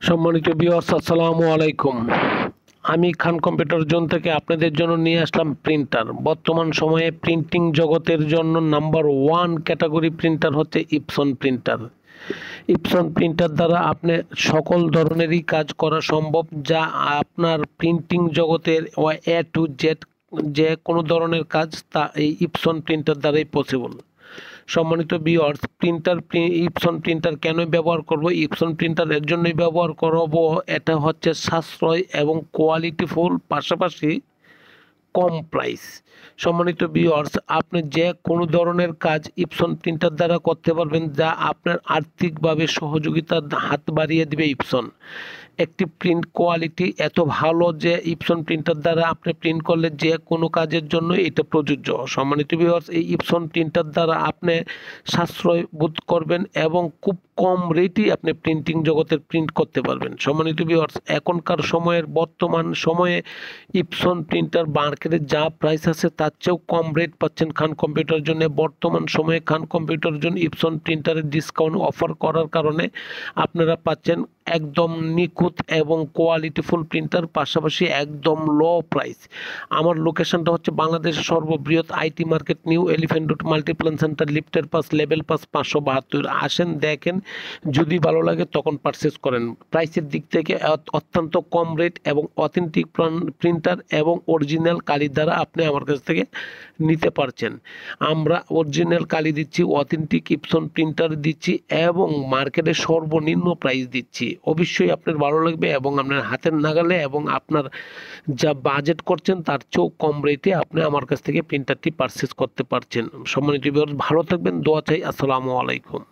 সম্মানিত ভিউয়ার্স, আসসালামু আলাইকুম। আমি খান কম্পিউটার জোন থেকে আপনাদের জন্য নিয়ে আসলাম প্রিন্টার। বর্তমান সময়ে প্রিন্টিং জগতের জন্য নাম্বার 1 ক্যাটাগরি প্রিন্টার হচ্ছে ইপসন প্রিন্টার। ইপসন প্রিন্টার দ্বারা আপনি সকল ধরনেরই কাজ করা সম্ভব, যা আপনার প্রিন্টিং জগতের A to Z যে কোনো ধরনের কাজ তা এই ইপসন প্রিন্টার দ্বারাই পসিবল। সম্মানিত ভিউয়ার্স, ইপসন প্রিন্টার কেন ব্যবহার করব? ইপসন প্রিন্টার এর জন্যই ব্যবহার করব, এটা হচ্ছে সাশ্রয় এবং কোয়ালিটিফুল, পাশাপাশি কম প্রাইস। সম্মানিত ভিউয়ার্স, আপনি যে কোনো ধরনের কাজ ইপসন প্রিন্টার দ্বারা করতে পারবেন, যা আপনার আর্থিকভাবে সহযোগিতার হাত বাড়িয়ে দিবে ইপসন। একটি প্রিন্ট কোয়ালিটি এত ভালো যে ইপসন প্রিন্টার দ্বারা আপনি প্রিন্ট করলে যে কোনো কাজের জন্য এটা প্রযোজ্য। সম্মানিত ভিউয়ার্স, এই ইপসন প্রিন্টার দ্বারা আপনি সাশ্রয় বোধ করবেন এবং খুব কম রেটেই আপনি প্রিন্টিং জগতের প্রিন্ট করতে পারবেন। সম্মানিত ভিউয়ার্স, এখনকার বর্তমান সময়ে ইপসন প্রিন্টার মার্কেটে যা প্রাইস আছে তার চেয়েও কম রেট পাচ্ছেন খান কম্পিউটার জন্য। বর্তমান সময়ে খান কম্পিউটার জন্য ইপসন প্রিন্টারের ডিসকাউন্ট অফার করার কারণে আপনারা পাচ্ছেন একদম নিখুঁত এবং কোয়ালিটিফুল প্রিন্টার, পাশাপাশি একদম লো প্রাইস। আমার লোকেশনটা হচ্ছে বাংলাদেশের সর্ববৃহৎ IT market, new elephant road, Multiplan centre, লিফটের পাস, লেভেল পাস 572। আসেন, দেখেন, যদি ভালো লাগে তখন পারচেস করেন। প্রাইসের দিক থেকে অত্যন্ত কম রেট এবং অথেন্টিক প্রিন্টার এবং অরিজিনাল কালি দ্বারা আপনি আমার কাছ থেকে নিতে পারছেন। আমরা অরিজিনাল কালি দিচ্ছি, অথেন্টিক ইপসন প্রিন্টার দিচ্ছি এবং মার্কেটে সর্বনিম্ন প্রাইস দিচ্ছি। অবশ্যই আপনার ভালো লাগবে এবং আপনার হাতের নাগালে এবং আপনার যা বাজেট করছেন তার চেয়েও কম রেটে আপনি আমার কাছ থেকে প্রিন্টারটি পারচেস করতে পারছেন। সম্মানিত ভিউয়ার্স, ভালো থাকবেন, দোয়া চাই। আসসালামু আলাইকুম।